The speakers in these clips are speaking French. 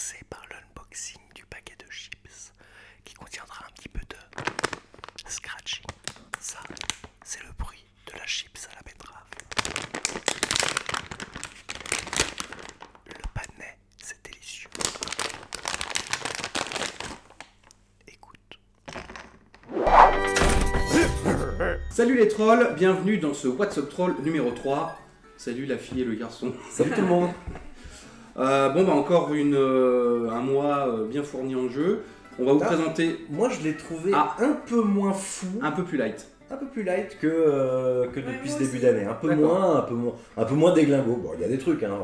commencer par l'unboxing du paquet de chips qui contiendra un petit peu de scratching. Ça, c'est le bruit de la chips à la betterave. Le panais, c'est délicieux. Écoute. Salut les trolls, bienvenue dans ce What's Up Troll numéro 3. Salut la fille et le garçon. Salut tout le monde. Encore un mois bien fourni en jeu. On va vous présenter Moi je l'ai trouvé Ah. un peu moins fou, un peu plus light. un peu plus light que depuis ce moi début aussi. d'année. D'accord. Un peu moins déglingo. Bon, il y a des trucs, hein.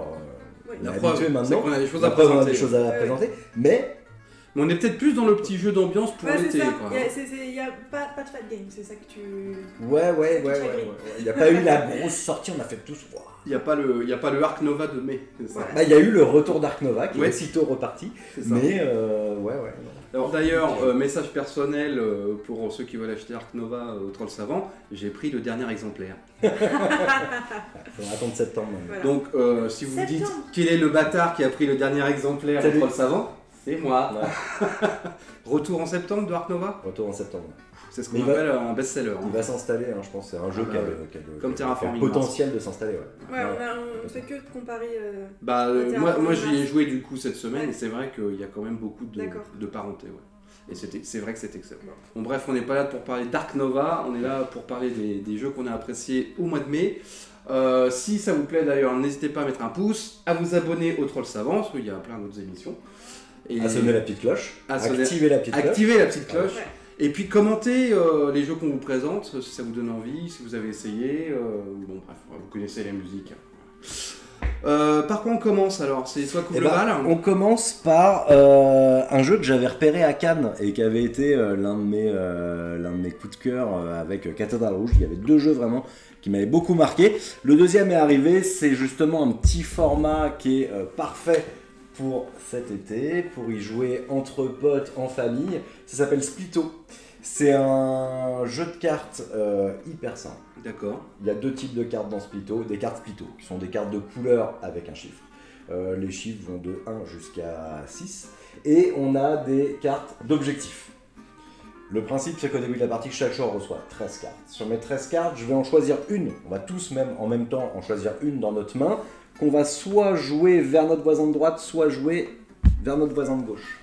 Oui. On La est preuve, habitué c'est maintenant. qu'on a des choses La à preuve, on a présenter. des choses à Ouais. présenter. Mais Mais on est peut-être plus dans le petit jeu d'ambiance pour Ouais, c'est l'été. ça. Quoi. Il y a pas de fat game, c'est ça que tu. ouais. Il n'y a pas eu la grosse sortie, on a fait tous. Wow. Il n'y a pas le Arc Nova de mai. C'est ça. Ouais. Bah, il y a eu le retour d'Ark Nova qui Ouais. est aussitôt reparti. C'est ça. Mais ouais. Alors d'ailleurs, message personnel pour ceux qui veulent acheter Arc Nova au Troll Savant, j'ai pris le dernier exemplaire. Il faudra attendre septembre maintenant. Voilà. Donc si vous me dites Septembre. quel est le bâtard qui a pris le dernier exemplaire C'est au lui. Troll Savant, c'est moi. Ouais, Retour en septembre de Arc Nova, retour en septembre. c'est ce Mais qu'on il va- appelle un best-seller. Il va s'installer, hein, je pense. C'est un jeu Ah qui a bah le- qui a le- Comme qui a Terraforming le potentiel de s'installer. Ouais, on fait que de comparer. Moi j'y ai Mars. joué du coup cette semaine Ouais. et c'est vrai qu'il y a quand même beaucoup D'accord. de parenté. Ouais. Et c'est vrai que c'est excellent. Bon bref, on n'est pas là pour parler d'Arc Nova, on est là pour parler des jeux qu'on a appréciés au mois de mai. Si ça vous plaît d'ailleurs, n'hésitez pas à mettre un pouce, à vous abonner au Troll Savant, parce qu'il y a plein d'autres émissions. Et À sonner la petite cloche, À sonner- activer la petite cloche. activez la petite cloche. Ouais. Et puis commentez les jeux qu'on vous présente, si ça vous donne envie, si vous avez essayé. Bon bref, vous connaissez la musique. Par quoi on commence alors? C'est soit Coupe Eh le ben, bal. on commence par un jeu que j'avais repéré à Cannes et qui avait été l'un de mes coups de cœur avec Cathédrale Rouge. Il y avait deux jeux vraiment qui m'avaient beaucoup marqué. Le deuxième est arrivé, c'est justement un petit format qui est parfait pour cet été, pour y jouer entre potes, en famille. Ça s'appelle Splitto. C'est un jeu de cartes hyper simple. D'accord. Il y a deux types de cartes dans Splitto, des cartes Splitto, qui sont des cartes de couleur avec un chiffre. Les chiffres vont de 1 jusqu'à 6. Et on a des cartes d'objectifs. Le principe, c'est qu'au début de la partie, chaque joueur reçoit 13 cartes. Sur mes 13 cartes, je vais en choisir une. On va tous même en même temps en choisir une dans notre main, qu'on va soit jouer vers notre voisin de droite, soit jouer vers notre voisin de gauche.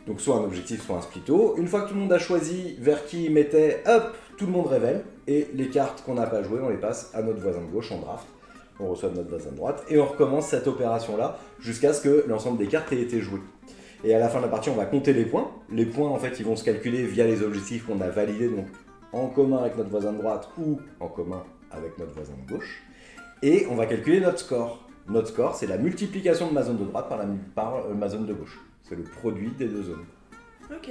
Donc soit un objectif, soit un splitto. Une fois que tout le monde a choisi vers qui il mettait, hop, tout le monde révèle. Et les cartes qu'on n'a pas jouées, on les passe à notre voisin de gauche en draft. On reçoit de notre voisin de droite. Et on recommence cette opération-là jusqu'à ce que l'ensemble des cartes ait été jouées. Et à la fin de la partie, on va compter les points. Les points, en fait, ils vont se calculer via les objectifs qu'on a validés, donc en commun avec notre voisin de droite ou en commun avec notre voisin de gauche. Et on va calculer notre score. Notre score, c'est la multiplication de ma zone de droite par ma zone de gauche. C'est le produit des deux zones. Ok.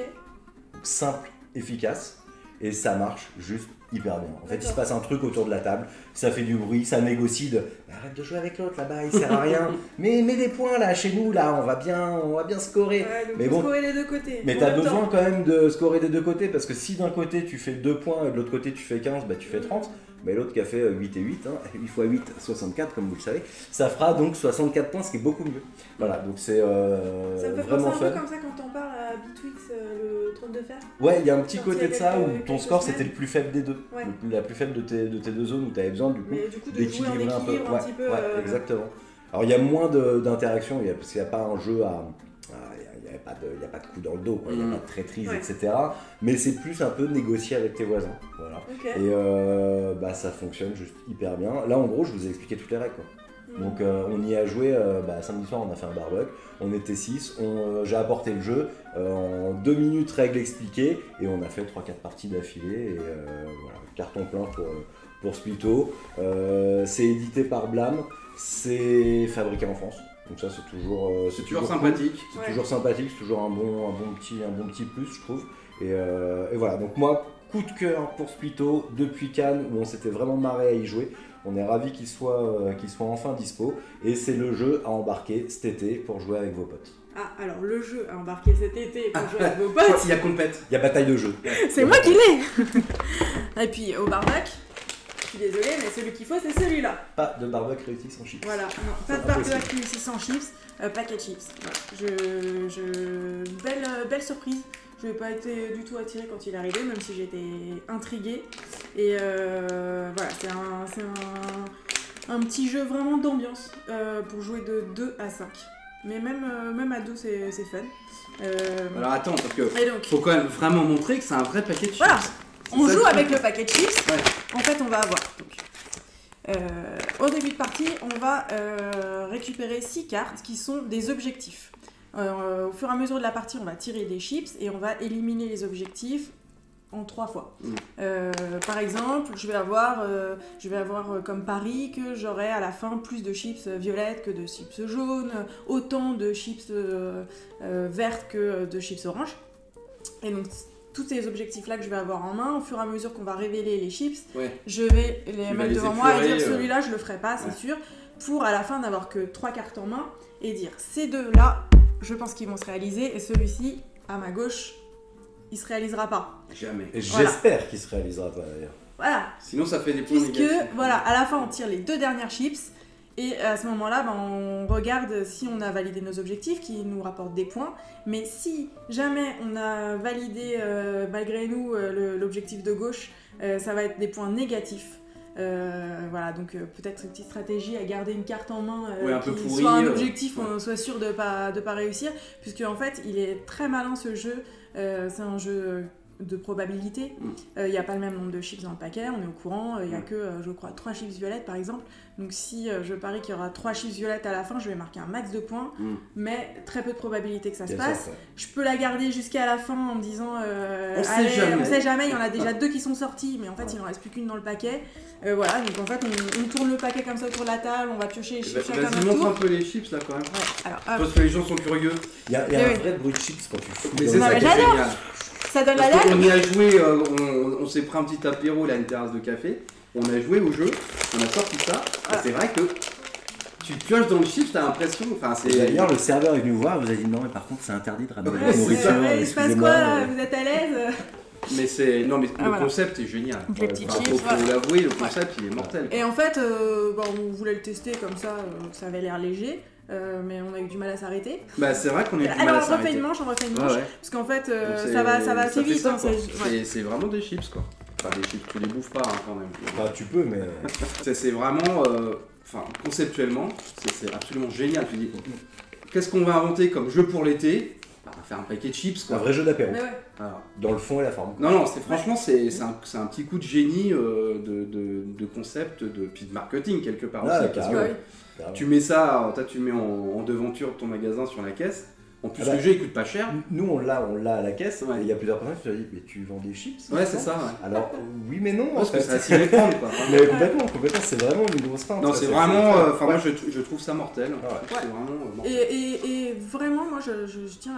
Donc, simple, efficace, et ça marche juste hyper bien. En fait, il se D'accord. passe un truc autour de la table, ça fait du bruit, ça négocie de arrête de jouer avec l'autre là-bas, il sert à rien. Mais mets des points là, chez nous là, on va bien scorer. Ouais, donc Mais faut bon, scorer les deux côtés. mais En t'as même besoin temps. quand même de scorer des deux côtés, parce que si d'un côté tu fais 2 points et de l'autre côté tu fais 15, bah tu fais 30. Mais l'autre qui a fait 8 et 8, 8 x 8, 64 comme vous le savez, ça fera donc 64 points, ce qui est beaucoup mieux. Voilà, donc c'est Ça me fait penser vraiment un peu fun. comme ça quand t'en parles à Bitwix, le trône de fer. Ouais, il y a un petit Sorti côté il y de a ça où quelques ton score semaines. c'était le plus faible des deux. Ouais. La plus faible de tes deux zones où tu avais besoin du coup Mais du coup, de jouer en d'équilibrer un peu. équilibre un petit peu. Exactement. Alors il y a moins d'interaction, parce qu'il n'y a pas un jeu à. Il n'y a pas de coup dans le dos, quoi. Il n'y a pas de traîtrise, Ouais. etc. Mais c'est plus un peu négocier avec tes voisins. Voilà. Ok. Et ça fonctionne juste hyper bien. Là en gros, je vous ai expliqué toutes les règles, quoi. Donc on y a joué, samedi soir on a fait un barbecue, on était 6, j'ai apporté le jeu, en 2 minutes règles expliquées, et on a fait 3-4 parties d'affilée, et voilà, carton plein pour Splitto. C'est édité par Blam, c'est fabriqué en France, donc ça c'est toujours, C'est toujours cool. sympathique. C'est Ouais. toujours sympathique, c'est toujours un bon petit plus je trouve, et voilà, donc moi coup de cœur pour Splitto depuis Cannes où on s'était vraiment marré à y jouer. On est ravis qu'il soit enfin dispo, et c'est le jeu à embarquer cet été pour jouer avec vos potes. Ah, alors le jeu à embarquer cet été pour jouer avec vos potes, Il y a compète. Il y a bataille de jeux. c'est moi qui l'ai. Et puis au barbac, suis désolée, mais celui qu'il faut, c'est celui-là. Pas de barbecue réussi sans chips. Voilà, non, pas de barbecue ici sans chips, paquet chips. Voilà. Belle surprise. Je n'ai pas été du tout attirée quand il est arrivé, même si j'étais intriguée. Et voilà, c'est un petit jeu vraiment d'ambiance pour jouer de 2 à 5. Mais même à 2, c'est fun. Alors attends, parce que Et donc, faut quand même vraiment montrer que c'est un vrai paquet de chips. voilà, on ça joue le avec truc. le paquet de chips. Ouais. En fait, on va avoir. Donc, au début de partie, on va récupérer 6 cartes qui sont des objectifs. Au fur et à mesure de la partie, on va tirer des chips et on va éliminer les objectifs en 3 fois. Par exemple, je vais avoir comme pari que j'aurai à la fin plus de chips violettes que de chips jaunes, autant de chips vertes que de chips oranges. Et donc, tous ces objectifs-là que je vais avoir en main, au fur et à mesure qu'on va révéler les chips, Ouais. je vais les vas mettre les devant moi et effleurer, dire celui-là, je le ferai pas, c'est ouais. sûr, pour à la fin n'avoir que 3 cartes en main et dire ces deux-là, je pense qu'ils vont se réaliser, et celui-ci, à ma gauche, il se réalisera pas. Jamais. Et Voilà. j'espère qu'il se réalisera pas d'ailleurs. Voilà, Sinon ça fait des points puisque négatifs. voilà, à la fin on tire les 2 dernières chips et à ce moment-là ben, on regarde si on a validé nos objectifs qui nous rapportent des points, mais si jamais on a validé malgré nous l'objectif de gauche, ça va être des points négatifs. Voilà, donc peut-être une petite stratégie à garder une carte en main Ouais, un qui peu pourrie, soit un objectif, ouais. on soit sûr de pas réussir, puisque en fait il est très malin ce jeu, c'est un jeu de probabilité, il n'y a pas le même nombre de chips dans le paquet, on est au courant, il n'y a que je crois 3 chips violettes par exemple, donc si je parie qu'il y aura 3 chips violettes à la fin, je vais marquer un max de points, mais très peu de probabilité que ça se Bien passe. sûr, ouais. Je peux la garder jusqu'à la fin en me disant On sait allez, jamais. on sait jamais, il y en a déjà 2 qui sont sortis, mais en fait il n'en reste plus qu'une dans le paquet. Voilà, donc en fait on tourne le paquet comme ça autour de la table, on va piocher les chips chacun Vas-y, notre montre tour. un peu les chips là quand même. Ouais, alors hop, Parce que les gens sont curieux. Il y a Oui, un oui. vrai bruit de chips quand tu fous. Mais dans c'est le Non, ça mais qui est paquet. j'adore. génial. ça donne la Parce dalle. qu'on y a joué, on s'est pris un petit apéro là, une terrasse de café. On a joué au jeu, on a sorti ça. Et Voilà. c'est vrai que tu pioches dans le chips, t'as l'impression. Enfin, Et c'est. d'ailleurs, le serveur est venu voir, vous a dit non, mais par contre, c'est interdit de ramener Ouais, de la c'est nourriture. Ouais, il se passe excusez-moi, quoi là, vous êtes à l'aise? Mais c'est. Non, mais le voilà. concept est génial. Donc les petits Enfin, chips, faut voilà. l'avouer, le concept il est mortel. Et en fait, on voulait le tester comme ça, ça avait l'air léger, mais on a eu du mal à s'arrêter. Bah, c'est vrai qu'on est du mal Alors à on refait s'arrêter. une manche, Ouais, ouais. parce qu'en fait Donc, ça va assez fait vite. ça, hein, quoi. ouais. C'est vraiment des chips quoi. Enfin, des chips, tu les bouffes pas hein, quand même. Bah, tu peux, mais. C'est vraiment. Enfin, conceptuellement, c'est absolument génial. Tu dis, qu'est-ce qu'on va inventer comme jeu pour l'été? Bah, on va faire un paquet de chips Un quoi. vrai jeu d'apéro. Mais ouais. Voilà. Dans le fond et la forme. Non, franchement, c'est un petit coup de génie de concept, puis de marketing quelque part Ah, aussi. Parce carrément. que Ouais. Carrément. tu mets ça, toi, tu mets en devanture de ton magasin sur la caisse. En plus, Ah bah, le jeu il coûte pas cher. Nous, on l'a à la caisse, Ouais. et il y a plusieurs personnes qui se disent, mais tu vends des chips Ouais, c'est maintenant ça. Ouais. Alors, oui, mais non, en Parce que fait. ça s'y méprendre quoi. Mais complètement, c'est vraiment une grosse feinte. Non, ça, c'est vraiment. Enfin, moi, ouais. je trouve ça mortel. Ouais. C'est vraiment. mortel. Et vraiment, moi je tiens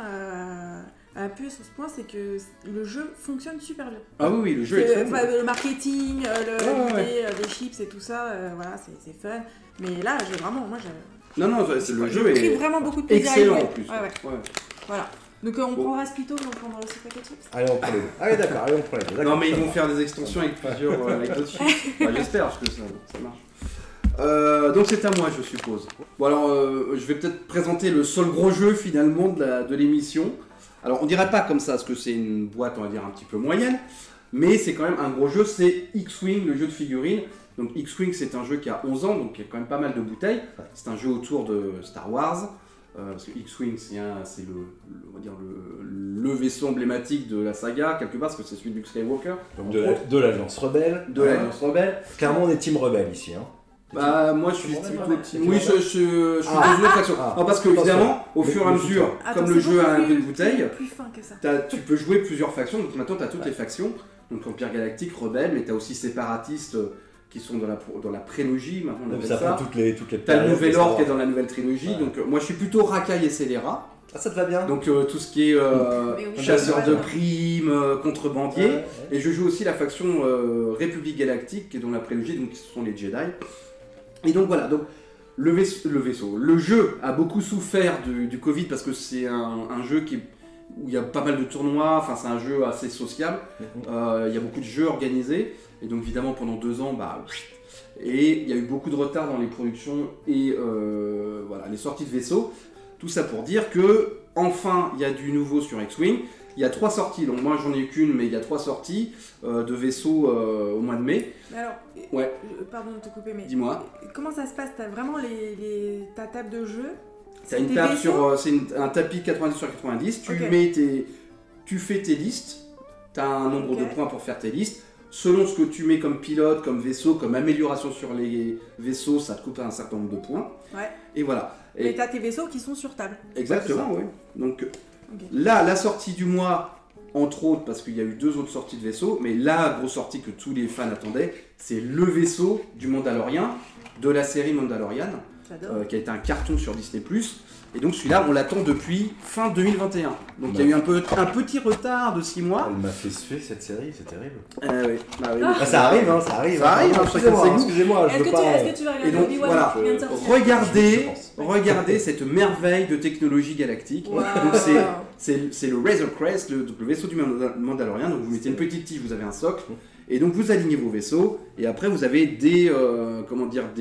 à appuyer sur ce point, c'est que le jeu fonctionne super bien. Ah oui, le jeu est très bon. Enfin, le marketing, Ouais. l'idée des chips et tout ça, voilà, c'est fun. Mais là, j'ai vraiment, Non, le j'ai jeu pris est vraiment beaucoup de plaisir à y excellent jouer. en plus. Ouais, ouais. Ouais. Voilà. Donc on Bon. prendra ce plutôt, mais on prendra aussi paquet de chips. Allez, on prend les deux. Allez, d'accord, allez, on prend les deux. D'accord, Non, mais ils ça vont va. faire des extensions avec plusieurs avec d'autres chips. Bah, j'espère, parce que ça marche. Donc c'est à moi, je suppose. Bon, alors, je vais peut-être présenter le seul gros jeu finalement de l'émission. Alors, on dirait pas comme ça, parce que c'est une boîte, on va dire, un petit peu moyenne. Mais c'est quand même un gros jeu, c'est X-Wing, le jeu de figurines. Donc X-Wing, c'est un jeu qui a 11 ans, donc il y a quand même pas mal de bouteilles. C'est un jeu autour de Star Wars. Parce que X-Wing, c'est on va dire le vaisseau emblématique de la saga, quelque part, parce que c'est celui de Luke Skywalker. Donc de l'Alliance Rebelle. De l'Alliance Rebelle. Clairement, on est team rebelle ici. Hein. Bah, moi je suis Team plutôt Rebelle. team. Oui, je suis Ah. dans une autre faction. Ah. Non, parce que évidemment, au Le- fur et à le mesure, futur. Attends, comme le c'est jeu a beaucoup un peu de plus- bouteille, plus fin que ça. tu peux jouer plusieurs factions. Donc maintenant, tu as toutes les factions. Donc Empire Galactique, Rebelle, mais tu as aussi Séparatistes qui sont dans la prélogie, maintenant on appelle Ça ça. prend toutes les T'as le périodes, Nouvel les Ordre qui est Star dans la nouvelle trilogie. Ouais. Donc moi je suis plutôt Racaille et Scélérat. Ah, ça te va bien. Donc tout ce qui est Mais oui, chasseur ouais, de ouais. primes, contrebandier. Ouais, ouais. Et je joue aussi la faction République Galactique qui est dans la prélogie, donc ce sont les Jedi. Et donc voilà, donc le vaisseau. Le jeu a beaucoup souffert du Covid parce que c'est un jeu où il y a pas mal de tournois, enfin c'est un jeu assez sociable, il y a beaucoup de jeux organisés. Et donc évidemment pendant 2 ans, et il y a eu beaucoup de retard dans les productions et voilà, les sorties de vaisseaux. Tout ça pour dire que enfin il y a du nouveau sur X-Wing. Il y a 3 sorties, donc moi j'en ai qu'une, mais il y a 3 sorties de vaisseaux au mois de mai. Mais alors, Ouais. Pardon de te couper, mais Dis-moi. comment ça se passe? T'as vraiment ta table de jeu? T'as une tes table vaisseaux c'est un tapis 90 sur 90, Ok. tu fais tes listes, tu as un nombre Ok. de points pour faire tes listes. Selon ce que tu mets comme pilote, comme vaisseau, comme amélioration sur les vaisseaux, ça te coûte un certain nombre de points. Ouais. Et voilà. Mais Et t'as tes vaisseaux qui sont sur table. exactement, oui. Donc Ok. là, la sortie du mois, entre autres, parce qu'il y a eu 2 autres sorties de vaisseaux, mais la grosse sortie que tous les fans attendaient, c'est le vaisseau du Mandalorian, de la série Mandalorian, J'adore. qui a été un carton sur Disney+. Et donc celui-là, on l'attend depuis fin 2021. Donc il y a eu un petit retard de 6 mois. Elle m'a fait suer cette série, c'est terrible. Oui. Bah oui. Ah, ça arrive, hein, ça arrive. Ça arrive, hein, excusez-moi, chacun ses goûts. excusez-moi, je Est-ce veux que, pas... est-ce que tu vas Et regarder donc, Obi-Wan voilà. qui vient de sortir? Regardez cette merveille de technologie galactique. Wow. Donc c'est le Razor Crest, le vaisseau du Mandalorian. Donc vous mettez une petite tige, vous avez un socle. Et donc vous alignez vos vaisseaux. Et après vous avez des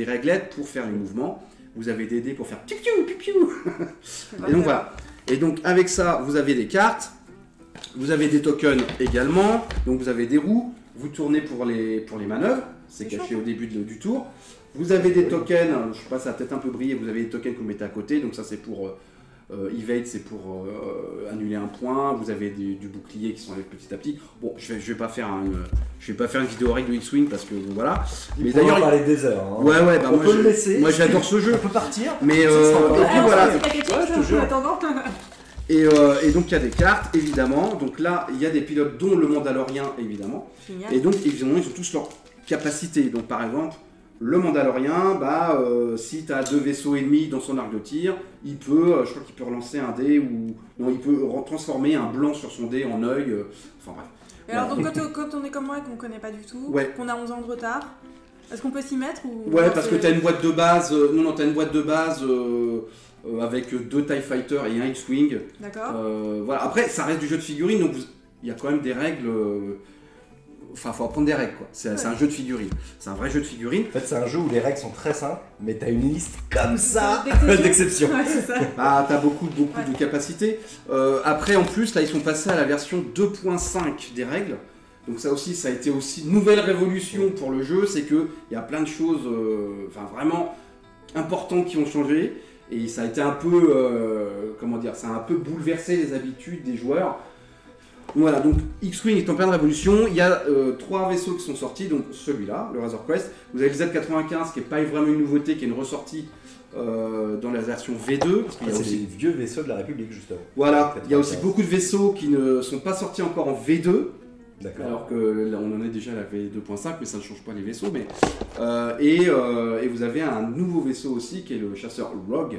réglettes pour faire les mouvements. Vous avez des dés pour faire piou piou piou piou. Et donc voilà. Et donc avec ça, vous avez des cartes, vous avez des tokens également, donc vous avez des roues, vous tournez pour les manœuvres, c'est C'est caché chaud. au début du tour. Vous avez des tokens, je sais pas, ça a peut-être un peu brillé, vous avez des tokens que vous mettez à côté, donc ça c'est pour evade, c'est pour annuler un point, vous avez du bouclier qui s'enlève petit à petit. Bon, je vais pas faire une vidéo règle de X-Wing parce que bon, voilà. Mais Mais d'ailleurs, d'ailleurs, parler des heures. Hein. ouais, bah on moi, peut le laisser. moi j'adore ce jeu. On peut partir. Mais Ça sera encore et bien. puis Alors, voilà. c'est quelque Ouais, je te chose jure. en attendant. Et donc il y a des cartes, évidemment. Donc là, il y a des pilotes, dont le Mandalorian, évidemment. Génial. Et donc, évidemment, ils ont tous leur capacité. Donc par exemple, le Mandalorian, si tu as 2 vaisseaux ennemis dans son arc de tir, il peut, je crois qu'il peut relancer un dé ou... Non, il peut transformer un blanc sur son dé en œil. Enfin bref. Et alors, donc, quand on est comme moi et qu'on connaît pas du tout, Ouais. qu'on a 11 ans de retard, est-ce qu'on peut s'y mettre ou... Ouais, non, parce c'est- que tu as une boîte de base. T'as une boîte de base avec 2 TIE Fighters et un X-Wing. D'accord. Voilà. Après, ça reste du jeu de figurines, donc il y a quand même des règles. Enfin, faut apprendre des règles, quoi. C'est un jeu de figurines. C'est un vrai jeu de figurines. En fait, c'est un jeu où les règles sont très simples, mais t'as une liste comme ça D'exception. d'exceptions. Ouais, c'est ça. T'as beaucoup Ouais. de capacités. Après, en plus, là, ils sont passés à la version 2.5 des règles. Donc ça aussi, ça a été aussi une nouvelle révolution pour le jeu. C'est qu'il y a plein de choses vraiment importantes qui ont changé. Et ça a été un peu, ça a un peu bouleversé les habitudes des joueurs. Voilà, donc X-Wing est en pleine révolution. Il y a 3 vaisseaux qui sont sortis, donc celui-là, le Razor Crest. Vous avez le Z95 qui n'est pas vraiment une nouveauté, qui est une ressortie dans la version V2. Parce qu'il y a C'est aussi... les vieux vaisseaux de la République, justement. Voilà, il y a aussi 95. beaucoup de vaisseaux qui ne sont pas sortis encore en V2, D'accord. alors que là, on en est déjà à la V2.5, mais ça ne change pas les vaisseaux. Mais, et vous avez un nouveau vaisseau aussi qui est le chasseur Rogue,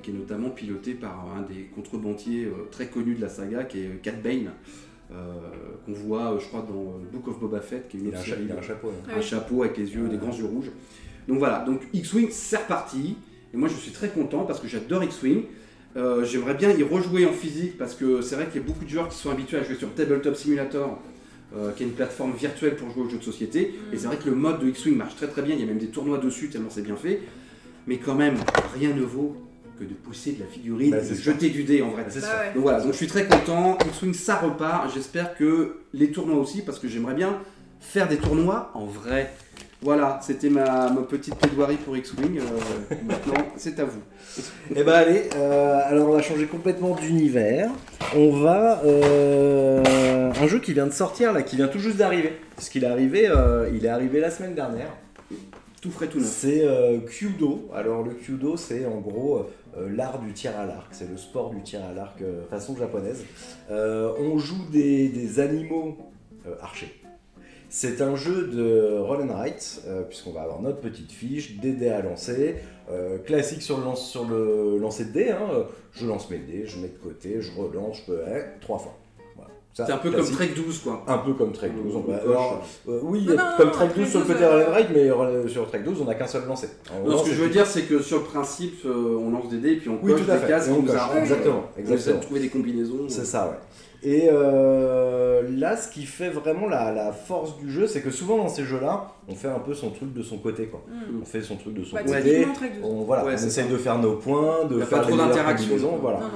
qui est notamment piloté par un des contrebandiers très connus de la saga, qui est Cat Bane, qu'on voit, je crois, dans Book of Boba Fett, qui est une Il a autre un, série. il a un chapeau. hein. Un chapeau avec les yeux, des grands yeux rouges. Donc voilà, donc X-Wing c'est reparti. Et moi je suis très content parce que j'adore X-Wing. J'aimerais bien y rejouer en physique parce que c'est vrai qu'il y a beaucoup de joueurs qui sont habitués à jouer sur Tabletop Simulator, qui est une plateforme virtuelle pour jouer aux jeux de société. Et c'est vrai que le mode de X-Wing marche très très bien, il y a même des tournois dessus tellement c'est bien fait. Mais quand même, rien ne vaut que de pousser de la figurine, Bah, de c'est sûr. jeter du dé en vrai. C'est Bah sûr. ouais. Donc voilà, donc je suis très content. X-Wing ça repart. J'espère que les tournois aussi, parce que j'aimerais bien faire des tournois en vrai. Voilà, c'était ma petite plaidoirie pour X-Wing. Maintenant, c'est à vous. Eh ben allez, alors on va changer complètement d'univers. On va un jeu qui vient de sortir là, qui vient tout juste d'arriver. Parce qu'il est arrivé la semaine dernière. Tout frais, tout neuf. C'est Kyudo. Alors le Kyudo, c'est en gros l'art du tir à l'arc. C'est le sport du tir à l'arc façon japonaise. On joue des animaux archers. C'est un jeu de roll and write, puisqu'on va avoir notre petite fiche, des dés à lancer, classique sur le lancer de dés. Hein. Je lance mes dés, je mets de côté, je relance, je peux 3 fois. Voilà. Ça, C'est un peu classique. comme Trek 12, quoi. Un peu comme Trek 12. Gauche. Oui, Non, non, comme non, Trek Trek 12 sur le 12, côté roll and write, mais sur Trek 12, on n'a qu'un seul lancer. Alors, Non, non, ce que c'est je veux tout. dire, c'est que sur le principe, on lance des dés et puis on Oui, coche tout à des fait. cases Et qui on nous coche. arrangent. Exactement, On essaie de exactement. trouver des combinaisons. C'est ça, ouais. Et là, ce qui fait vraiment la force du jeu, c'est que souvent dans ces jeux-là, on fait un peu son truc de son côté, quoi. On fait son truc de son côté. typiquement Trek 2. On essaye de faire nos points, de Y a faire pas trop les meilleures d'interaction. combinaisons, voilà. Non.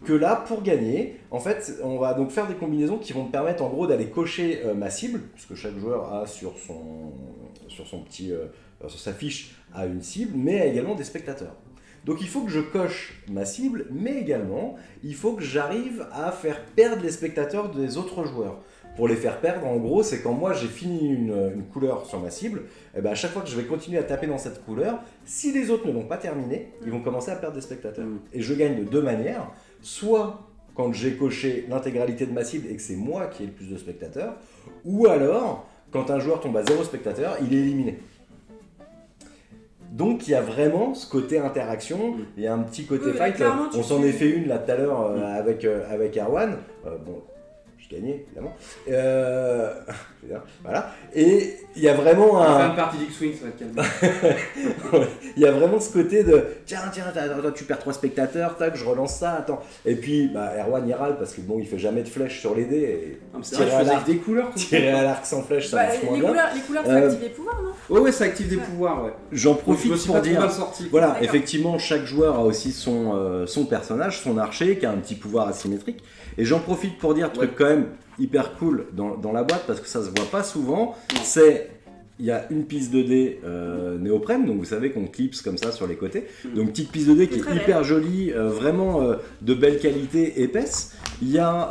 Que là, pour gagner, en fait, on va donc faire des combinaisons qui vont me permettre en gros d'aller cocher ma cible, puisque chaque joueur a sur son petit, sur sa fiche a une cible, mais a également des spectateurs. Donc il faut que je coche ma cible, mais également il faut que j'arrive à faire perdre les spectateurs des autres joueurs. Pour les faire perdre, en gros, c'est quand moi j'ai fini une couleur sur ma cible, et ben à chaque fois que je vais continuer à taper dans cette couleur, si les autres ne l'ont pas terminé, ils vont commencer à perdre des spectateurs. Et je gagne de deux manières, soit quand j'ai coché l'intégralité de ma cible et que c'est moi qui ai le plus de spectateurs, ou alors quand un joueur tombe à 0 spectateur, il est éliminé. Donc il y a vraiment ce côté interaction, il y a un petit côté fight. On s'en est fait une là tout à l'heure avec Erwan. Bon, j'ai gagné évidemment. Voilà. Et il y a vraiment On va faire une partie d'X-Wing, ça va être calme. il y a vraiment ce côté de tiens, tu perds 3 spectateurs, tac, je relance ça, attends. Et puis Erwan il râle parce que bon, il fait jamais de flèche sur les dés. Et tirer à l'arc, des couleurs. Tirer à l'arc sans flèche, ça marche moins bien. Les couleurs, ça active les pouvoirs, non? Ouais, ça active des pouvoirs, ouais. J'en profite pour dire. Voilà, D'accord. effectivement, chaque joueur a aussi son personnage, son archer, qui a un petit pouvoir asymétrique. Et j'en profite pour dire, truc quand même hyper cool dans la boîte, parce que ça se voit pas souvent, c'est... Il y a une piste de dés néoprène, donc vous savez qu'on clipse comme ça sur les côtés. Donc petite piste de dés qui est hyper jolie, vraiment de belle qualité, épaisse. Il y a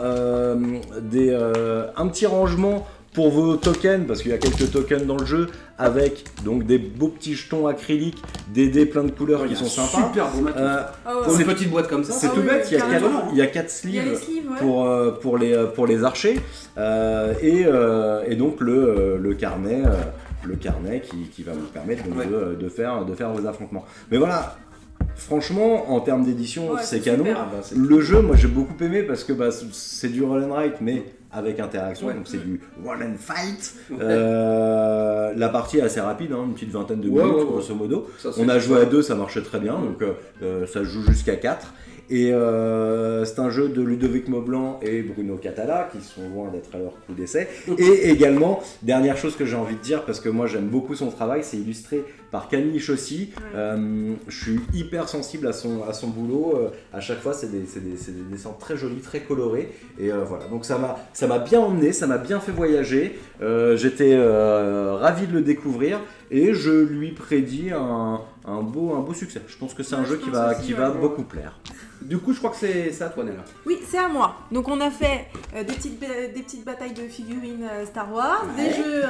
un petit rangement pour vos tokens, parce qu'il y a quelques tokens dans le jeu, avec donc des beaux petits jetons acryliques, des dés plein de couleurs qui sont sympas. Super bon matos. Pour une petite boîte comme ça. C'est tout bête, il y a 4 sleeves pour les archers, et donc le carnet. Le carnet qui va vous permettre donc de faire vos affrontements. Mais voilà, franchement, en termes d'édition, c'est canon. Le jeu, moi j'ai beaucoup aimé parce que c'est du roll and write, mais avec interaction, donc c'est du roll and fight. La partie est assez rapide, une petite vingtaine de minutes grosso modo. On a joué à 2, ça marchait très bien, donc ça joue jusqu'à 4. Et c'est un jeu de Ludovic Maublanc et Bruno Catala qui sont loin d'être à leur coup d'essai. Et également, dernière chose que j'ai envie de dire, parce que moi j'aime beaucoup son travail, c'est illustré par Camille Chaussy. Je suis hyper sensible à son boulot. À chaque fois, c'est des dessins très jolis, très colorés. Et voilà, donc ça m'a bien emmené, ça m'a bien fait voyager. J'étais ravi de le découvrir. Et je lui prédis un beau succès. Je pense que c'est un jeu qui va beaucoup plaire. Du coup, je crois que c'est à toi, Nella. Oui, c'est à moi. Donc on a fait des petites batailles de figurines Star Wars, des jeux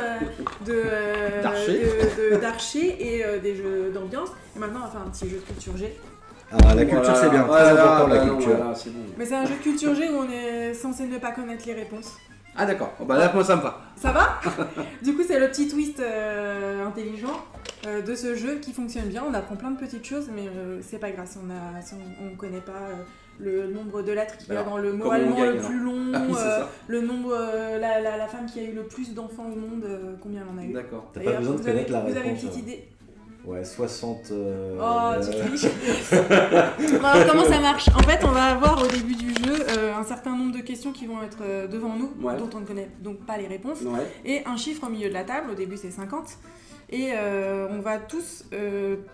d'archers et des jeux d'ambiance. Et maintenant, on va faire un petit jeu de culture G. Ah, la culture, c'est bien. Très important, la culture. C'est bon. Mais c'est un jeu de culture G où on est censé ne pas connaître les réponses. Ah d'accord, là moi ça me va. Ça va? Du coup c'est le petit twist intelligent de ce jeu qui fonctionne bien. On apprend plein de petites choses, mais c'est pas grave si on connaît pas le nombre de lettres qu'il y a dans le mot allemand le plus long, le nombre, la femme qui a eu le plus d'enfants au monde, combien elle en a eu. D'accord. T'as pas besoin de connaître la réponse. Vous avez une petite idée? Ouais, 60... Oh, tu triches. Alors, comment ça marche? En fait, on va avoir au début du jeu un certain nombre de questions qui vont être devant nous, dont on ne connaît donc pas les réponses, et un chiffre au milieu de la table. Au début, c'est 50. Et on va tous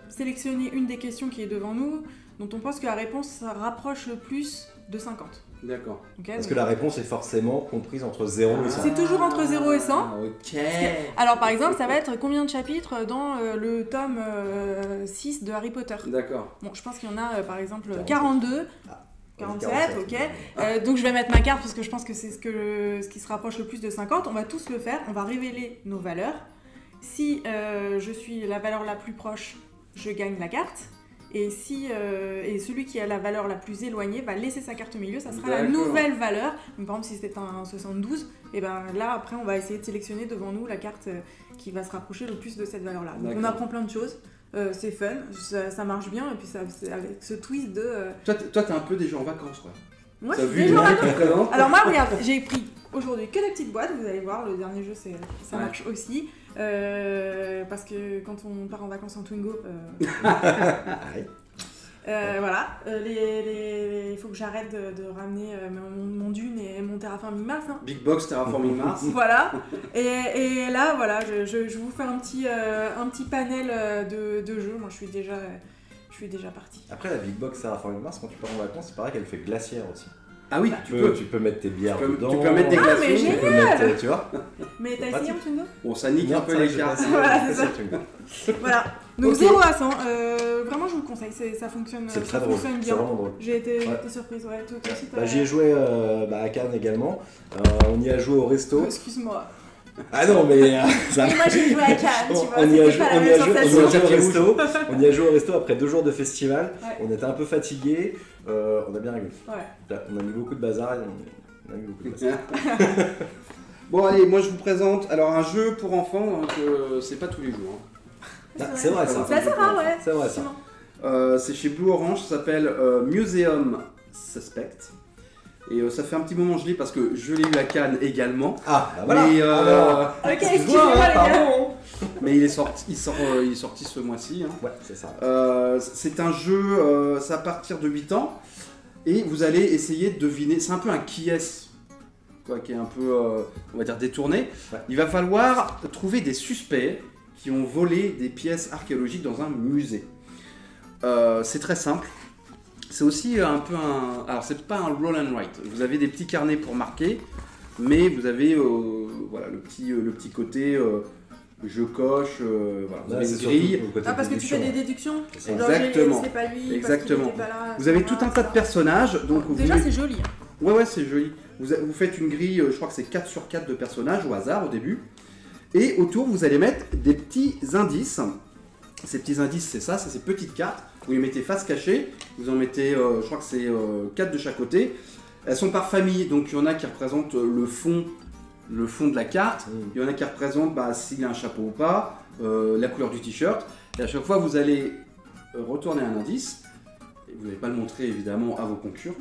sélectionner une des questions qui est devant nous, dont on pense que la réponse rapproche le plus de 50. D'accord. Okay, parce que la réponse est forcément comprise entre 0 et 100. C'est toujours entre 0 et 100. Ok. Alors par exemple, ça va être combien de chapitres dans le tome 6 de Harry Potter. D'accord. Bon, je pense qu'il y en a par exemple 42. 47, ok. Donc je vais mettre ma carte parce que je pense que c'est ce qui se rapproche le plus de 50. On va tous le faire, on va révéler nos valeurs. Si je suis la valeur la plus proche, je gagne la carte. Et celui qui a la valeur la plus éloignée va laisser sa carte au milieu, ça sera la nouvelle valeur. Donc, par exemple, si c'était un 72, et ben là après on va essayer de sélectionner devant nous la carte qui va se rapprocher le plus de cette valeur-là. Donc on apprend plein de choses, c'est fun, ça marche bien, et puis c'est avec ce twist de... Toi t'es un peu déjà en vacances quoi. Moi je suis déjà en vacances. Alors moi regarde, j'ai pris aujourd'hui que des petites boîtes, vous allez voir, le dernier jeu ça marche aussi. Parce que quand on part en vacances en Twingo, Voilà, il faut que j'arrête de ramener mon Dune et mon Terraforming Mars. Hein. Big Box Terraforming Mars. Voilà, et là, voilà, je vous fais un petit panel de jeux. Moi, je suis déjà partie. Après, la Big Box Terraforming Mars, quand tu pars en vacances, c'est pareil qu'elle fait glaciaire aussi. Ah oui, tu peux mettre tes bières dedans. Tu peux mettre des glaçons. mais tu peux génial. mettre, tu vois. Mais t'as essayé en Tungo ? Bon, ça nique un peu les cartes. Voilà, c'est ça. Voilà, donc Ok. 0 à 100, vraiment je vous le conseille, ça fonctionne, C'est ça très drôle, fonctionne c'est bien. vraiment drôle. J'ai été Ouais. surprise, ouais, toi aussi J'y ai joué à Cannes également. On y a joué au resto. Excuse-moi. Ah non, mais ça. Et moi j'ai joué à Cannes, tu vois, On y a c'était joué pas la même sensation. On y a joué au resto après 2 jours de festival. Ouais. On était un peu fatigués. On a bien rigolé. Ouais. On a mis beaucoup de bazar et on a mis beaucoup de bazar. Bon, allez, moi je vous présente alors un jeu pour enfants, donc c'est pas tous les jours. Ah, c'est vrai ça. C'est assez rare, ouais. C'est vrai ça. effectivement. C'est chez Blue Orange, ça s'appelle Museum Suspect. Et ça fait un petit moment que je l'ai parce que je l'ai eu à Cannes également. Ah, bah voilà. Mais, Ok, excuse-moi, excusez-moi les gars. pardon. mais il est sorti ce mois-ci. Hein. Ouais, c'est ça. C'est un jeu, c'est à partir de 8 ans. Et vous allez essayer de deviner, c'est un peu un qui est-ce, quoi, qui est un peu, on va dire, détourné. Ouais. Il va falloir trouver des suspects qui ont volé des pièces archéologiques dans un musée. C'est très simple. C'est aussi un peu un... Alors, c'est pas un roll and write. Vous avez des petits carnets pour marquer, mais vous avez voilà, le petit côté... je coche, voilà. Vous avez une grille. Parce que tu fais des déductions. C'est Genre, Exactement. c'est pas lui, Exactement. parce qu'il était pas là, Vous avez etc., tout un tas de etc. personnages. Donc vous Déjà mettez- c'est joli. Ouais, c'est joli. Vous faites une grille, je crois que c'est 4 sur 4 de personnages au hasard au début. Et autour, vous allez mettre des petits indices. Ces petits indices, c'est ça, c'est ces petites cartes. Vous les mettez face cachée. Vous en mettez, je crois que c'est 4 de chaque côté. Elles sont par famille, donc il y en a qui représentent le fond de la carte. Il y en a qui représentent s'il y a un chapeau ou pas, la couleur du t-shirt. Et à chaque fois, vous allez retourner un indice. Et vous n'allez pas le montrer évidemment à vos concurrents.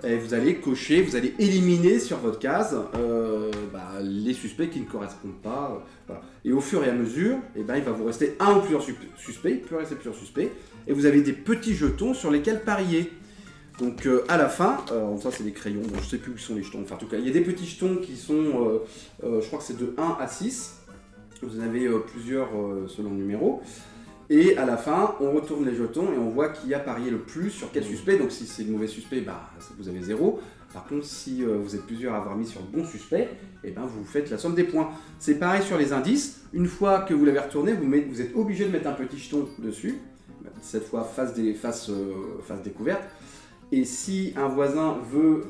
Et vous allez cocher, vous allez éliminer sur votre case les suspects qui ne correspondent pas. Voilà. Et au fur et à mesure, il va vous rester un ou plusieurs suspects, il peut rester plusieurs suspects. Et vous avez des petits jetons sur lesquels parier. Donc à la fin, ça c'est des crayons, bon, je sais plus où sont les jetons, enfin en tout cas il y a des petits jetons qui sont, je crois que c'est de 1 à 6, vous en avez plusieurs selon le numéro, et à la fin on retourne les jetons et on voit qui a parié le plus sur quel suspect, donc si c'est le mauvais suspect, vous avez 0, par contre si vous êtes plusieurs à avoir mis sur le bon suspect, vous faites la somme des points. C'est pareil sur les indices, une fois que vous l'avez retourné, vous êtes obligé de mettre un petit jeton dessus, cette fois face découverte. Et si un voisin veut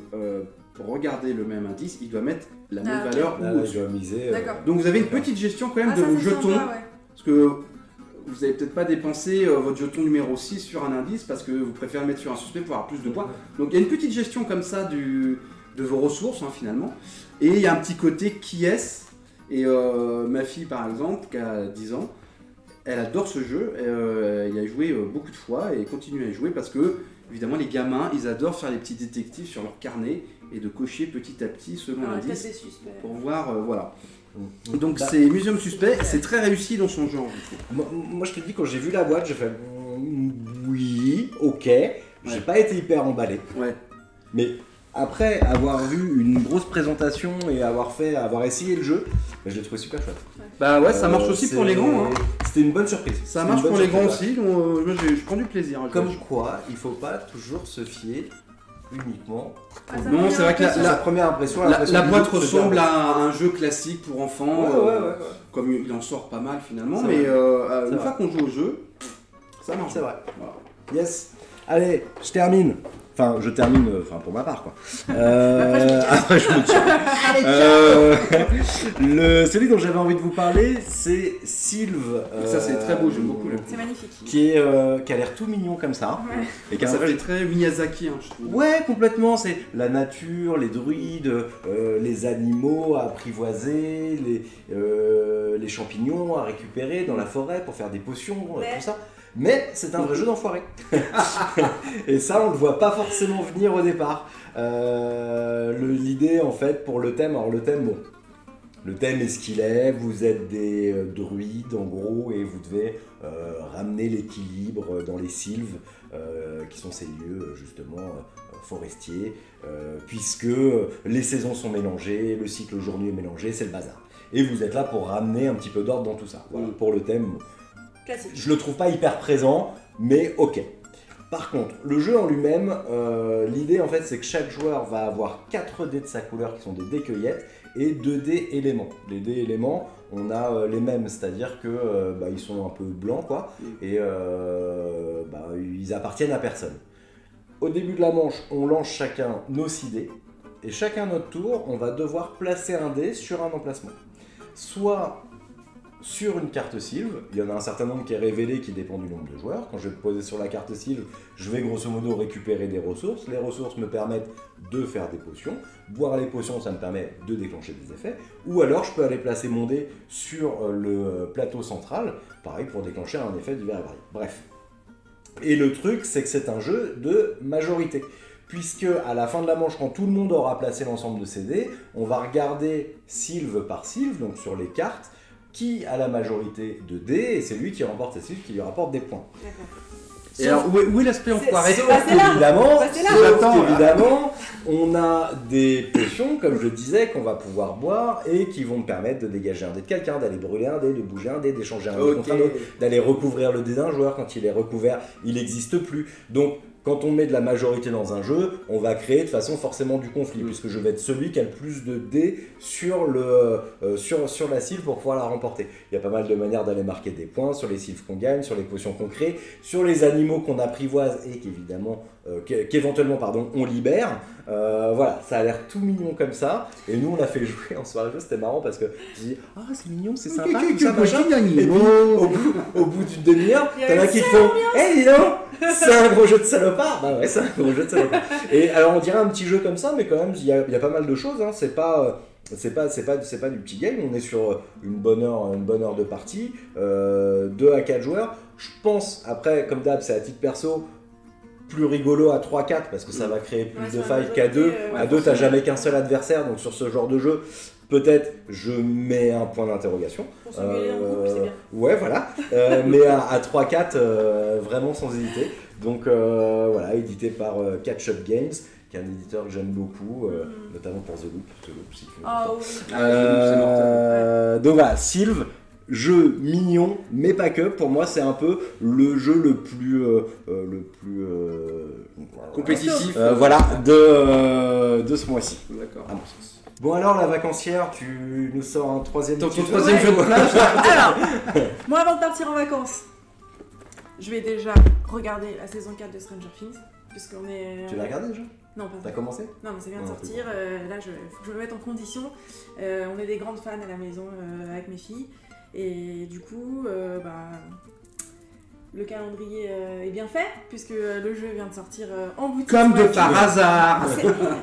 regarder le même indice, il doit mettre la même valeur ou Là, au-dessus. je dois miser. D'accord. Donc vous avez une petite gestion quand même Ah, de ça, vos c'est jetons. sympa, ouais. Parce que vous n'allez peut-être pas dépenser votre jeton numéro 6 sur un indice parce que vous préférez le mettre sur un suspect pour avoir plus de points. Donc il y a une petite gestion comme ça de vos ressources finalement. Et il y a un petit côté qui est-ce. Et ma fille par exemple, qui a 10 ans, elle adore ce jeu. Elle y a joué beaucoup de fois et elle continue à y jouer parce que évidemment, les gamins, ils adorent faire les petits détectives sur leur carnet et de cocher petit à petit selon l'indice pour voir, voilà. Donc c'est Museum Suspect, c'est très réussi dans son genre. Moi, je te dis, quand j'ai vu la boîte, j'ai fait oui, ok. J'ai pas été hyper emballé. Ouais. Mais après avoir vu une grosse présentation et avoir essayé le jeu, je l'ai trouvé super chouette. Bah ouais, ça marche aussi pour les grands. Hein. C'était une bonne surprise. Ça C'était marche une bonne pour les grands surprise, aussi, donc moi je prends du plaisir. à jouer. Comme quoi, il faut pas toujours se fier uniquement. Non, c'est vrai que La première impression, la boîte du jeu, ressemble à un jeu classique pour enfants, Ouais. comme il en sort pas mal finalement, C'est mais vrai. une fois qu'on joue au jeu, ça marche. C'est vrai. Voilà. Yes. Allez, je termine. Enfin, pour ma part, quoi. Après, je me tire. Celui dont j'avais envie de vous parler, c'est Sylve. Ça, c'est très beau, j'aime beaucoup. C'est magnifique. Qui a l'air tout mignon comme ça. Ouais. Et qui a un Ça vrai- fait très Miyazaki, je trouve. Ouais, complètement. C'est la nature, les druides, les animaux à apprivoiser, les champignons à récupérer dans la forêt pour faire des potions, tout ça. Mais c'est un vrai jeu d'enfoiré. Et ça, on le voit pas forcément venir au départ. L'idée, en fait, pour le thème, alors le thème, bon, Le thème est ce qu'il est, vous êtes des druides en gros et vous devez ramener l'équilibre dans les sylves qui sont ces lieux justement forestiers puisque les saisons sont mélangées, le cycle jour-nuit est mélangé, c'est le bazar. Et vous êtes là pour ramener un petit peu d'ordre dans tout ça. Voilà, pour le thème, Classique. je le trouve pas hyper présent, mais ok. Par contre, le jeu en lui-même, l'idée en fait c'est que chaque joueur va avoir 4 dés de sa couleur qui sont des dés cueillettes et 2 dés éléments. Les dés éléments, on a les mêmes, c'est-à-dire que ils sont un peu blancs quoi, et ils appartiennent à personne. Au début de la manche, on lance chacun nos 6 dés, et chacun notre tour, on va devoir placer un dé sur un emplacement. Soit sur une carte sylve, il y en a un certain nombre qui est révélé qui dépend du nombre de joueurs. Quand je vais le poser sur la carte sylve, je vais grosso modo récupérer des ressources. Les ressources me permettent de faire des potions. Boire les potions, ça me permet de déclencher des effets. Ou alors je peux aller placer mon dé sur le plateau central, pareil pour déclencher un effet divers et varié. Bref. Et le truc, c'est que c'est un jeu de majorité. Puisque à la fin de la manche, quand tout le monde aura placé l'ensemble de ses dés, on va regarder sylve par sylve, donc sur les cartes, qui a la majorité de dés, et c'est lui qui remporte sa sylve, qui lui rapporte des points. Et alors, où est l'aspect enfoiré? Évidemment, on a des potions, comme je disais, qu'on va pouvoir boire et qui vont me permettre de dégager un dé de quelqu'un, d'aller brûler un dé, de bouger un dé, d'échanger un dé contre un autre, d'aller recouvrir le dé d'un joueur. Quand il est recouvert, il n'existe plus. Donc, quand on met de la majorité dans un jeu, on va créer de façon forcément du conflit, puisque je vais être celui qui a le plus de dés sur la sylve pour pouvoir la remporter. Il y a pas mal de manières d'aller marquer des points sur les sylves qu'on gagne, sur les potions qu'on crée, sur les animaux qu'on apprivoise et qu'éventuellement on libère. Voilà, ça a l'air tout mignon comme ça. Et nous on l'a fait jouer en soirée jeu, c'était marrant parce que je dis ah c'est mignon, c'est sympa, tout ça, machin. Et puis au bout d'une demi-heure, t'en as qui te font hé dis donc, c'est un gros jeu de salopard. Bah ouais, c'est un gros jeu de salopard. Et alors on dirait un petit jeu comme ça, mais quand même il y a pas mal de choses, hein. C'est pas du petit game, on est sur une bonne heure de partie, 2 à 4 joueurs. Je pense, après comme d'hab c'est à titre perso, plus rigolo à 3-4 parce que ça va créer plus de fight qu'à 2. À 2 t'as jamais qu'un seul adversaire, donc sur ce genre de jeu, peut-être je mets un point d'interrogation. Pour s'engueuler en couple, c'est bien. Ouais voilà, mais à 3-4 vraiment sans hésiter. Donc voilà, édité par Catch Up Games, qui est un éditeur que j'aime beaucoup, notamment pour The Loop si tu veux. Oh, oui. C'est mortel. Donc voilà, Sylve, jeu mignon, mais pas que. Pour moi, c'est un peu le jeu le plus Compétitif. Voilà, de ce mois-ci. D'accord. À mon sens. Bon alors, la vacancière, tu nous sors un troisième Ton petit jeu. troisième jeu de plage. Alors, moi avant de partir en vacances, je vais déjà regarder la saison 4 de Stranger Things. Puisqu'on est... Tu l'as regardé déjà? Non, pas T'as commencé? Non, mais ça vient de Ah, sortir. Là, faut que je me mette en condition. On est des grandes fans à la maison avec mes filles. Et du coup, le calendrier est bien fait, puisque le jeu vient de sortir en boutique. Comme de par hasard.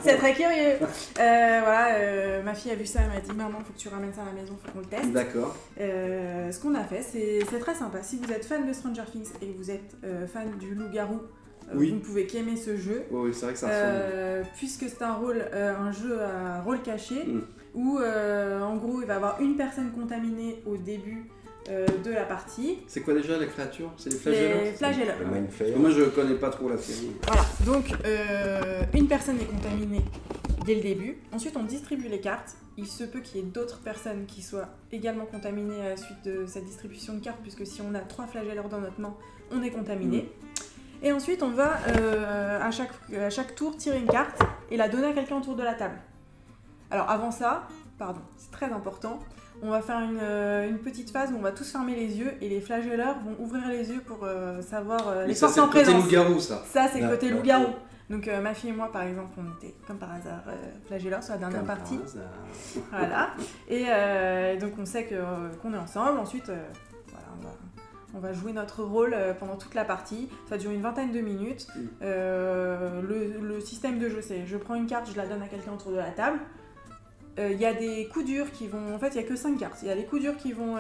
C'est très curieux. Voilà, ma fille a vu ça, elle m'a dit maman, faut que tu ramènes ça à la maison, faut qu'on le teste. D'accord. Ce qu'on a fait, c'est très sympa. Si vous êtes fan de Stranger Things et que vous êtes fan du loup-garou, Oui. vous ne pouvez qu'aimer ce jeu. Oui, c'est vrai que ça ressemble. Puisque c'est un jeu à rôle caché, où en gros il va y avoir une personne contaminée au début de la partie. C'est quoi déjà la créature? C'est les flagellants? Les flagellants. Le Mindflayer. Moi je connais pas trop la série. Voilà, donc une personne est contaminée dès le début. Ensuite on distribue les cartes. Il se peut qu'il y ait d'autres personnes qui soient également contaminées à la suite de cette distribution de cartes, puisque si on a 3 flagelleurs dans notre main, on est contaminé. Et ensuite, on va à chaque tour tirer une carte et la donner à quelqu'un autour de la table. Alors avant ça, c'est très important, on va faire une petite phase où on va tous fermer les yeux et les flagelleurs vont ouvrir les yeux pour savoir les forces en présence. Ça, c'est le côté loup-garou, ça. Ça, c'est le côté loup-garou. Donc ma fille et moi, par exemple, on était comme par hasard flagelleurs sur la dernière partie. Voilà. Et donc on sait qu'on est ensemble. Ensuite, on va jouer notre rôle pendant toute la partie. Ça dure une vingtaine de minutes. Le système de jeu, c'est je prends une carte, je la donne à quelqu'un autour de la table. Il y a des coups durs qui vont... En fait, il n'y a que 5 cartes. Il y a les coups durs qui vont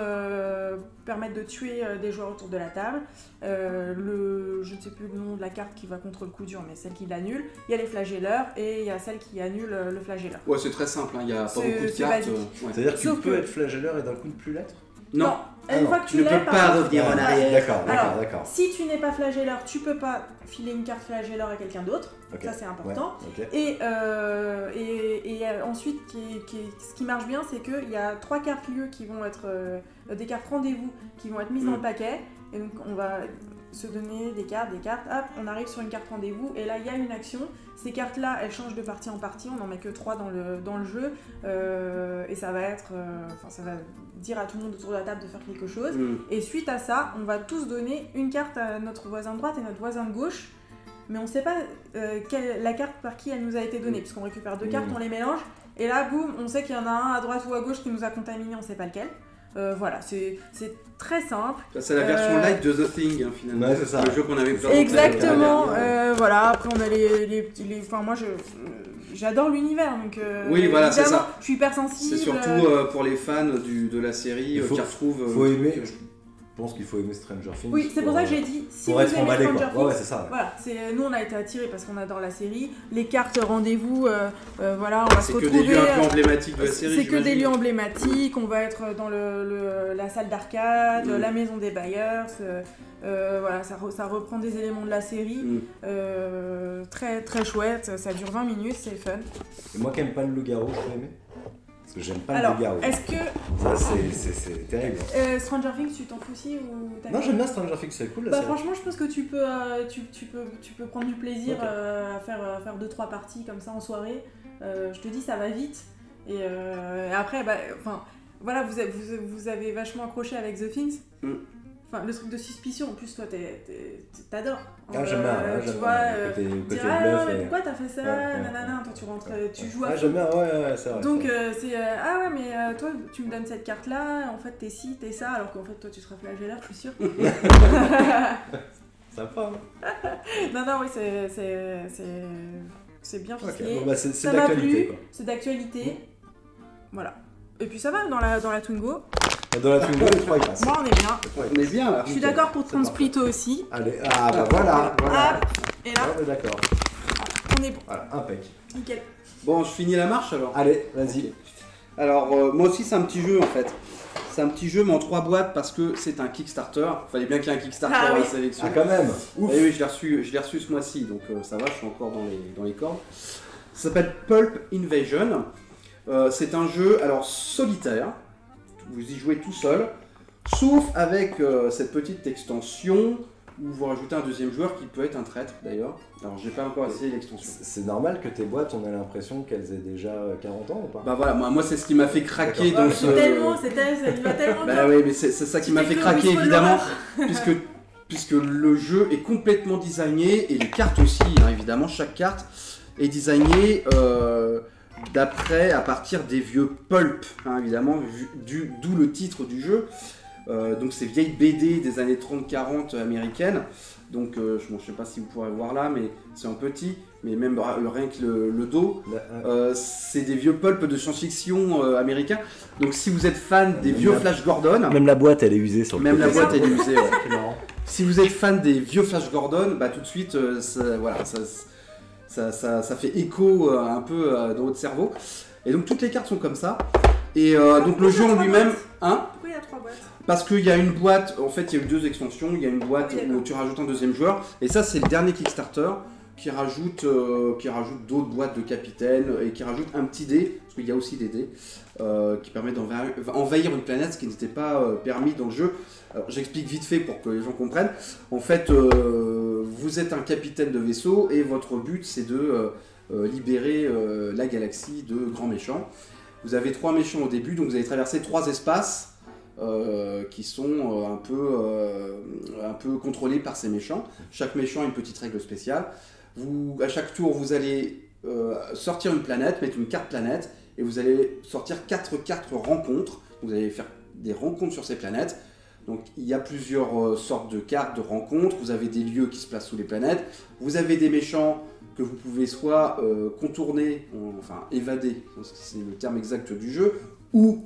permettre de tuer des joueurs autour de la table. Je ne sais plus le nom de la carte qui va contre le coup dur, mais celle qui l'annule. Il y a les flagelleurs et il y a celle qui annule le flagelleur. Ouais, c'est très simple, hein. Il n'y a pas beaucoup de C'est cartes. basique. Ouais. C'est-à-dire que tu Sauf peux que- être flagelleur et d'un coup ne plus l'être? Non, Une fois que tu ne l'as, peux par pas contre- revenir en Ouais. arrière. D'accord, Alors, d'accord. Si tu n'es pas flagelleur, tu peux pas filer une carte flagelleur à quelqu'un d'autre. Ok. Ça, c'est important. Ouais, ok. Et ensuite, ce qui marche bien, c'est qu'il y a 3 cartes lieux qui vont être des cartes rendez-vous qui vont être mises dans le paquet. Et donc, on va se donner des cartes, hop, on arrive sur une carte rendez-vous, et là, il y a une action. Ces cartes-là, elles changent de partie en partie, on n'en met que 3 dans le jeu, et ça va être... ça va dire à tout le monde autour de la table de faire quelque chose. Et suite à ça, on va tous donner une carte à notre voisin de droite et notre voisin de gauche, mais on ne sait pas la carte par qui elle nous a été donnée, puisqu'on récupère 2 cartes, on les mélange, et là, boum, on sait qu'il y en a un à droite ou à gauche qui nous a contaminé, on ne sait pas lequel. Voilà, c'est très simple. C'est la version light de The Thing, hein, finalement. Ouais, c'est ça. Le jeu qu'on avait présenté. Exactement, dernière. voilà, après on a les enfin moi j'adore l'univers, donc Oui, voilà, c'est évidemment, ça. je suis hyper sensible. C'est surtout pour les fans de la série Il faut- qui retrouvent. Faut aimer. Je pense qu'il faut aimer Stranger Things. Oui, c'est pour ça que j'ai dit, si pour vous être aimez emballé, Stranger quoi. Things, Ouais, c'est ça. Ouais. voilà, nous on a été attirés parce qu'on adore la série, les cartes rendez-vous, voilà, on va se C'est que retrouver. des lieux un peu emblématiques de la série. C'est que des j'imagine. lieux emblématiques, on va être dans la salle d'arcade, la maison des Byers, voilà, ça reprend des éléments de la série, très très chouette, ça dure 20 minutes, c'est fun. Et moi qui aime pas le loup-garou, je peux aimer? Parce que j'aime pas Alors, le loup-garou. est-ce que Ça, c'est terrible. Stranger Things, tu t'en fous aussi ou t'as Non, pas- j'aime bien Stranger Things, c'est cool la Bah série. franchement, je pense que tu peux prendre du plaisir Ok. à faire 2-3 parties comme ça en soirée. Je te dis, ça va vite. Et après, bah, enfin, voilà, vous avez vachement accroché avec The Things. Enfin, le truc de suspicion, en plus, toi, t'adores. Ah, j'aime bien, ouais, tu j'aime vois, bien. Côté dire, ah, bluff. mais Et... pourquoi t'as fait ça, Ouais. nanana, toi tu rentres, tu joues à Ah, fond. j'aime bien, ouais, c'est vrai. Donc c'est ah ouais, mais toi tu me donnes cette carte là, en fait t'es ci, t'es ça, alors qu'en fait toi tu seras flagelleur, je suis sûre. Sympa. Non, oui, c'est bien Ok, ficelé. bon, bah, c'est Ça m'a d'actualité, plu, quoi. c'est d'actualité. Voilà. Et puis ça va dans la Twingo. Dans la Twingo, les 3 ils passent. Moi on est bien. On est bien là. Je suis d'accord pour te prendre Splito aussi. Allez, ah bah voilà. Hop, et là Ouais, d'accord. on est bon. Voilà, impec. Nickel. Bon, je finis la marche alors. Allez, vas-y. Alors, moi aussi, c'est un petit jeu en fait. C'est un petit jeu, mais en 3 boîtes parce que c'est un Kickstarter. Fallait bien qu'il y ait un Kickstarter Ah à oui. la sélection. Ah, quand même. Ouf. Et oui, je l'ai reçu ce mois-ci, donc ça va, je suis encore dans les cordes. Ça s'appelle Pulp Invasion. C'est un jeu alors solitaire. Vous y jouez tout seul, sauf avec cette petite extension où vous rajoutez un deuxième joueur qui peut être un traître d'ailleurs. Alors, j'ai pas encore essayé l'extension. C'est normal que tes boîtes, on a l'impression qu'elles aient déjà 40 ans ou pas? Bah voilà, moi c'est ce qui m'a fait craquer D'accord. dans Ah, ce. Il va tellement Bah bien. oui, mais c'est ça qui Tu m'a t'es fait cru au craquer Whistle évidemment, Lover. puisque le jeu est complètement designé et les cartes aussi, hein, évidemment, chaque carte est designée à partir des vieux pulp, hein, évidemment, d'où le titre du jeu. Donc ces vieilles BD des années 30-40 américaines. Donc je ne sais pas si vous pourrez voir là, mais c'est en petit, mais même rien que le dos, c'est des vieux pulp de science-fiction américains. Donc si vous êtes fan des vieux Flash Gordon, Même la boîte, elle est usée sur le même la côté. boîte est usée. Ouais. C'est marrant. Si vous êtes fan des vieux Flash Gordon, bah tout de suite, ça fait écho un peu dans votre cerveau. Et donc toutes les cartes sont comme ça. Et donc le jeu en lui-même, hein, Pourquoi il y a 3 boîtes? parce qu'il y a une boîte, en fait il y a eu 2 extensions, il y a une boîte Oui, où d'accord. tu rajoutes un deuxième joueur, et ça c'est le dernier Kickstarter qui rajoute d'autres boîtes de capitaine et qui rajoute un petit dé, parce qu'il y a aussi des dés, qui permettent d'envahir une planète, ce qui n'était pas permis dans le jeu. Alors j'explique vite fait pour que les gens comprennent. En fait, vous êtes un capitaine de vaisseau et votre but c'est de libérer la galaxie de grands méchants. Vous avez 3 méchants au début, donc vous allez traverser 3 espaces qui sont un peu contrôlés par ces méchants. Chaque méchant a une petite règle spéciale. À chaque tour, vous allez sortir une planète, mettre une carte planète, et vous allez sortir 4 rencontres. Vous allez faire des rencontres sur ces planètes. Donc il y a plusieurs sortes de cartes, de rencontres. Vous avez des lieux qui se placent sous les planètes. Vous avez des méchants que vous pouvez soit contourner, enfin évader, c'est le terme exact du jeu, ou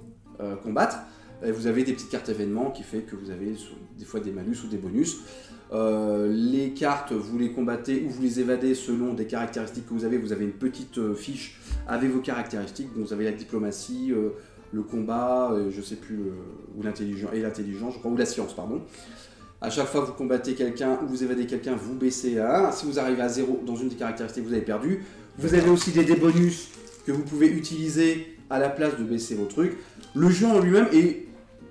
combattre. Et vous avez des petites cartes événements qui fait que vous avez des fois des malus ou des bonus. Les cartes, vous les combattez ou vous les évadez selon des caractéristiques que vous avez. Vous avez une petite fiche avec vos caractéristiques. Donc vous avez la diplomatie, le combat, je sais plus, ou l'intelligence, je crois, ou la science, pardon. À chaque fois que vous combattez quelqu'un ou vous évadez quelqu'un, vous baissez à 1. Si vous arrivez à 0 dans une des caractéristiques, vous avez perdu. Vous avez aussi des bonus que vous pouvez utiliser à la place de baisser vos trucs. Le jeu en lui-même est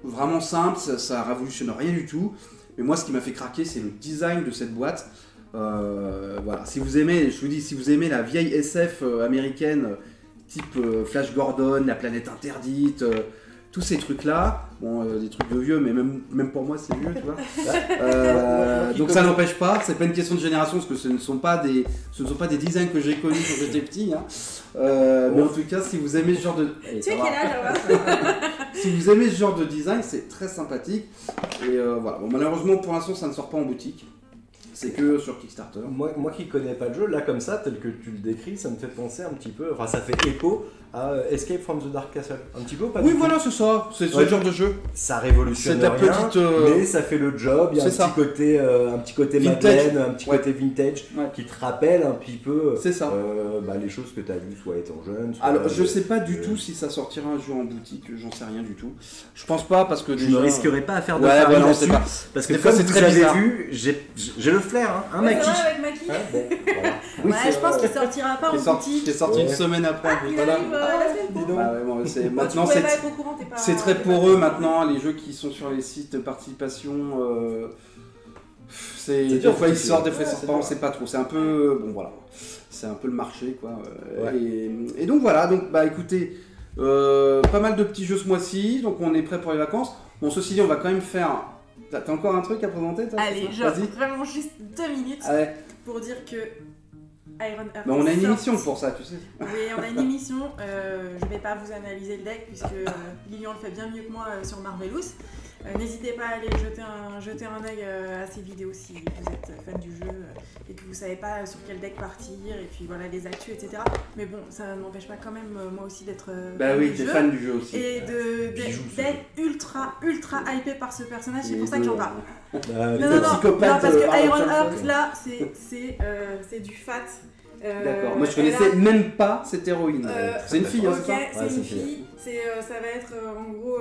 vraiment simple, ça révolutionne rien du tout. Mais moi, ce qui m'a fait craquer, c'est le design de cette boîte. Voilà. Si vous aimez, je vous dis, si vous aimez la vieille SF américaine, type Flash Gordon, La Planète Interdite, tous ces trucs-là, bon, des trucs de vieux, mais même pour moi, c'est vieux, tu vois. Donc ça n'empêche pas, c'est pas une question de génération, parce que ce ne sont pas des designs que j'ai connus quand j'étais petit. Hein. Mais en tout cas, si vous aimez ce genre de... Tu sais quel âge, si vous aimez ce genre de design, c'est très sympathique. Et voilà. Bon, malheureusement, pour l'instant, ça ne sort pas en boutique. C'est que sur Kickstarter. Moi qui connais pas le jeu, là comme ça, tel que tu le décris, ça me fait penser un petit peu, enfin ça fait écho à Escape from the Dark Castle. Un petit peu, pas Oui, du voilà, tout. c'est ça. C'est ce genre de jeu. Ça révolutionne C'est de la rien, petite, mais ça fait le job. Il y a un petit côté Vintage. Madeleine, un petit côté vintage, Ouais. qui te rappelle un petit peu C'est ça. les choses que tu as vues soit étant jeune. Soit Alors, je sais pas du tout si ça sortira un jour en boutique, j'en sais rien du tout. Je pense pas parce que Je déjà... ne risquerai pas à faire de Ouais, paris voilà, on là-dessus, sait pas. parce que Des fois, comme c'est vous très avez bizarre. vu, j'ai le flair, hein, un Ouais, Maki. c'est vrai, avec Maki. Hein, bon, voilà. Oui, Ouais, c'est je pense vrai. qu'il sortira pas Qui en est sorti, boutique. qui est sorti Ouais. une semaine après. Ah, il voilà. arrive la semaine Dis pro. donc. Ah ouais, bon, c'est Bon, maintenant tu pouvais c'est pas être au courant, t'es pas... c'est très t'es pour pas- eux maintenant, les jeux qui sont sur les sites de participation. C'est C'est des dur, fois ils c'est- sortent, des fois ils ouais, sortent c'est pas, on dur. sait pas trop. C'est un peu bon voilà, c'est un peu le marché quoi. Ouais. Et donc voilà, donc bah écoutez, pas mal de petits jeux ce mois-ci, donc on est prêt pour les vacances. Bon ceci dit, on va quand même faire. T'as encore un truc à présenter toi? Allez, c'est ça genre Vas-y. vraiment juste 2 minutes Allez. pour dire que Iron Heart Bah, on a une sort- émission pour ça, tu sais. Oui, on a une émission. Je vais pas vous analyser le deck puisque Lilian le fait bien mieux que moi sur Marvelous. N'hésitez pas à aller jeter un œil à ces vidéos si vous êtes fan du jeu et que vous savez pas sur quel deck partir et puis voilà les actus etc. Mais bon, ça ne m'empêche pas quand même moi aussi d'être Bah fan oui, du t'es jeu. fan du jeu aussi. Et Bijou, d'être ultra hypé par ce personnage, c'est Et pour ça que j'en parle. Bah, Non, non, non, psychopathe, non, parce que Arnold Iron Johnson. Heart, là, c'est du fat. D'accord, moi je elle connaissais a- même pas cette héroïne. C'est une fille, hein, Ok, c'est ça? c'est Ouais, une c'est une fille. Ça va être en gros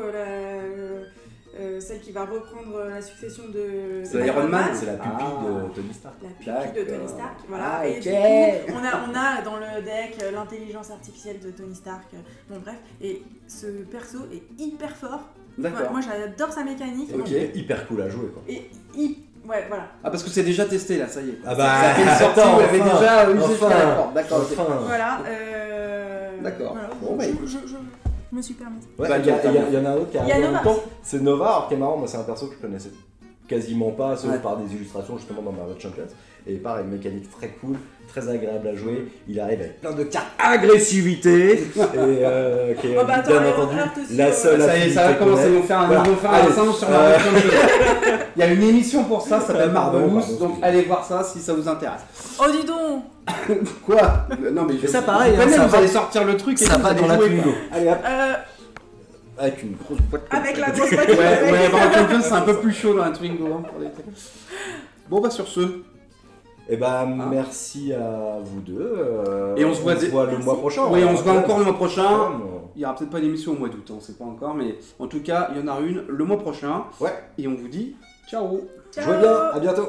celle qui va reprendre la succession de C'est Iron Man. c'est la pupille Ah. de Tony Stark. La pupille de Tony D'accord. Stark, voilà. Ah, Et ok. du coup, on a dans le deck l'intelligence artificielle de Tony Stark. Bon, bref. Et ce perso est hyper fort. D'accord. Moi, j'adore sa mécanique. Ok. Hyper cool à jouer quoi. Et ouais, voilà. Ah, parce que c'est déjà testé là, ça y est. Ah Ça fait une sortie où il avait déjà usé jusqu'à la porte. D'accord, ok. Voilà. D'accord. Voilà. Bon, bah, écoute. Je me suis permise. Ouais, Bah, il y en a un autre qui Il y a arrive en Nova même temps. aussi. C'est Nova, alors qui est marrant, moi c'est un perso que je connaissais quasiment pas, sauf Ouais. par des illustrations justement dans Marvel Champions. Et pareil, une mécanique très cool, très agréable à jouer. Il arrive avec plein de cartes agressivité. Et qui est Oh bah attends, bien Iron entendu Heart aussi, la seule Ça y est, affinité ça va qu'on commencer. ait. Ils vont faire un Voilà. Allez. salon sur Marvel Champions. Il y a une émission pour ça, ça s'appelle Pardon, Marvelous, pardon, donc excusez-moi. allez voir ça si ça vous intéresse. Oh, dis donc. Quoi? Non, mais je. Et ça, pareil, je hein, connais, ça vous va- allez sortir le truc et Ça vous va allez dans la jouer, Twingo. quoi. Allez hop, Euh, avec une grosse boîte comme avec ça. la grosse boîte. Ouais, Marvel Champions, c'est un peu plus chaud dans la Twingo. Hein, pour les trucs. Bon, bah, sur ce. Et bah merci à vous deux. Et on se voit le Merci. mois prochain. Oui, hein, on se voit encore le mois prochain. Ouais, Il y aura peut-être pas d'émission au mois d'août, on sait pas encore, mais en tout cas, il y en a une le mois prochain. Ouais. Et on vous dit ciao. Jouez bien, à bientôt.